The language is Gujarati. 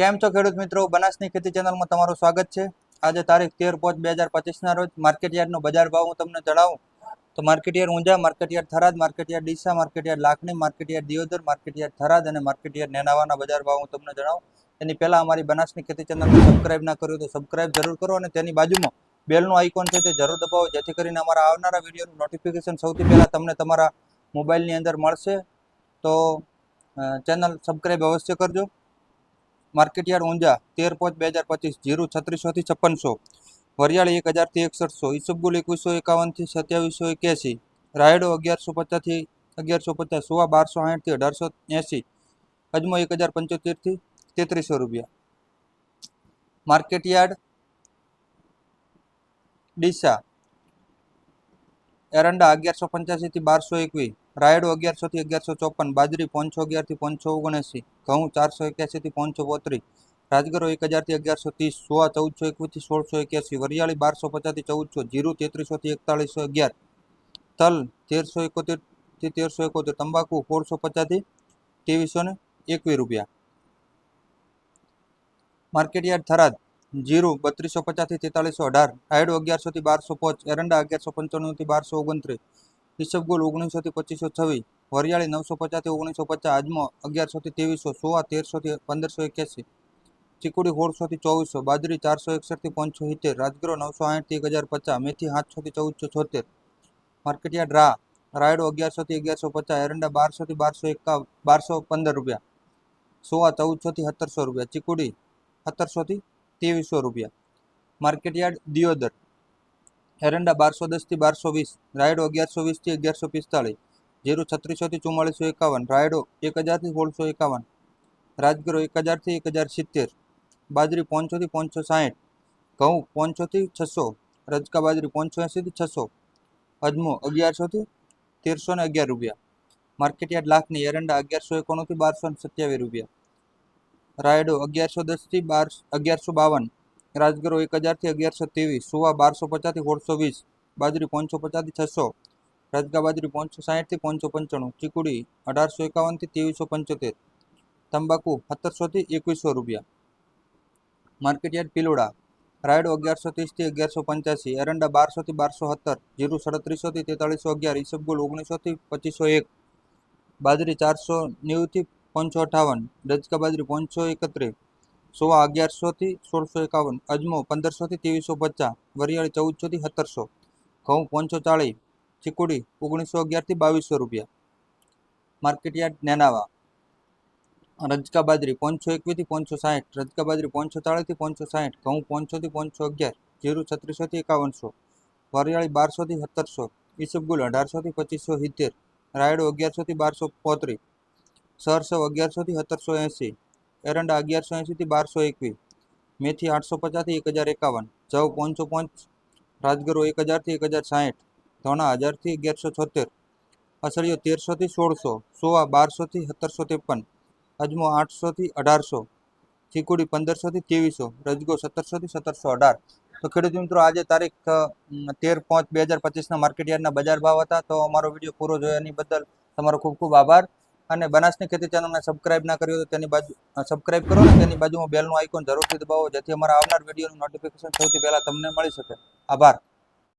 કેમ છો ખેડૂત મિત્રો, બનાસની ખેતી ચેનલમાં તમારું સ્વાગત છે। આજે તારીખ 13/5/2025 રોજ માર્કેટયાર્ડનો બજાર ભાવ હું તમને જણાવું તો market yard Unjha, market yard Tharad, market yard Deesa, market yard Lakhani, market yard Deodar, market yard Tharad અને માર્કેટયાર્ડ નેનાવાના બજાર ભાવ હું તમને જણાવું। તેની પહેલા અમારી બનાસની ખેતી ચેનલને સબસ્ક્રાઇબ ના કર્યું તો સબસ્ક્રાઇબ જરૂર કરો અને તેની બાજુમાં બેલનું આઇકોન છે તે જરૂર દબાવો, જેથી કરીને અમારા આવનારા વિડીયોનું નોટિફિકેશન સૌથી પહેલા તમને તમારા મોબાઈલની અંદર મળશે। તો ચેનલ સબસ્ક્રાઇબ અવશ્ય કરજો। માર્કેટયાર્ડ ઊંઝા 13/5/2025, જીરું 3600 થી 5600, વરિયાળી 1000 થી 6100, ઈસબગુલ 2151 થી 2781, રાયડો 1150 થી 1150, સુવા 1260 થી 1880, અજમો 1075 થી 3300 રૂપિયા। માર્કેટયાર્ડ ડીસા એરંડા 1185 થી 1221, રાયડો 1100 થી 1154, બાજરી 511 થી 579, ઘઉં 481 થી 532, રાજગરો 1000 થી 1130, સુવા 1421 થી 1681, વરિયાળી 1250 થી 1400, જીરું 3300 થી 4111, તલ 1371 થી 1371, તંબાકુ 1650 થી 2321 રૂપિયા। માર્કેટયાર્ડ થરાદ જીરું 3250 થી 4318, રાયડો 1100 થી 1205, એરંડા 1195 થી 1229, ઈસબગુલ 1900 થી 2526, વરિયાળી 950 થી 1950, અજમો 1100 થી 2300, સુવા 1300 થી 1581, ચીકુડી 1600 થી 2400, બાજરી 461 થી 570, રાજગરો 960 થી 1050, મેથી 700 થી 1476। માર્કેટયાર્ડ રાયડો 1100 થી 1150, એરંડા 1200 થી 1215 રૂપિયા, સુવા 1400 થી 1700 રૂપિયા, ચીકુડી 1700 થી 2300 રૂપિયા। માર્કેટયાર્ડ દિયોદર એરંડા 1210 થી 1220, રાયડો 1120 થી 1145, જીરું 3600 થી 4451, રાયડો 1000 થી 1651, રાજગરો 1000 થી 1070, બાજરી 500 થી 560, ઘઉં 500 થી 600, રજકા બાજરી 580 થી 600, અજમો 1100 થી 1311 રૂપિયા। માર્કેટયાર્ડ લાખની એરંડા 1191 થી 1227 રૂપિયા, રાયડો 1110 થી 1152, રાજગરો 1000 થી 1123, સુવા 1250 થી 1620, બાજરી 550 થી 600, રજકા બાજરી 560 થી 595, ચીકુડી 1851 થી 2375, તંબાકુ 1700 થી 2100 રૂપિયા। માર્કેટયાર્ડ પિલોડા રાયડો 1130 થી 1185, એરંડા 1200 થી 1270, જીરું 3700 થી 4311, ઈસબગુલ 1900 થી 2501, બાજરી 490 થી 558, રજકા બાજરી 531, સુવા 1100 થી 1651, અજમો 1500 થી 2350, વરિયાળી 1400 થી 1700, ઘઉં 540, ચીકુડી 1911 થી 2200 રૂપિયા। માર્કેટયાર્ડ નેનાવા રજકા બાજરી 521 થી 560, રજકા બાજરી 540 થી 560, ઘઉં 500 થી 511, જીરું 3600 થી 5100, વરિયાળી 1200 થી 1700, ઈસબગુલ 1800 થી 2570, રાયડો 1100 થી 1235, સરસવ 1100 થી 1780, એરંડા 1180 થી 1221, મેથી 850 થી 1051, જવ 505, રાજગરો 1000 થી 1060, ધોણા 1000 થી 1176, અસળિયો 1300 થી 1600, સુવા 1200 થી 1753, અજમો 800 થી 1800, ચીકુડી 1500 થી 2300, રજગો 1700 થી 1718। તો ખેડૂત મિત્રો, આજે તારીખ 13/5/2025 માર્કેટયાર્ડના બજાર ભાવ હતા। તો અમારો વિડીયો પૂરો જોયાની બદલ તમારો ખૂબ ખૂબ આભાર। અને બનાસની ખેતી ચેનલને સબસ્ક્રાઇબ ના કર્યો તો તેની બાજુ સબસ્ક્રાઇબ કરો અને તેની બાજુમાં બેલનું આઇકોન જરૂરથી દબાવો, જેથી અમારા આવનાર વિડીયોનું નોટિફિકેશન સૌથી પહેલા તમને મળી શકે। આભાર।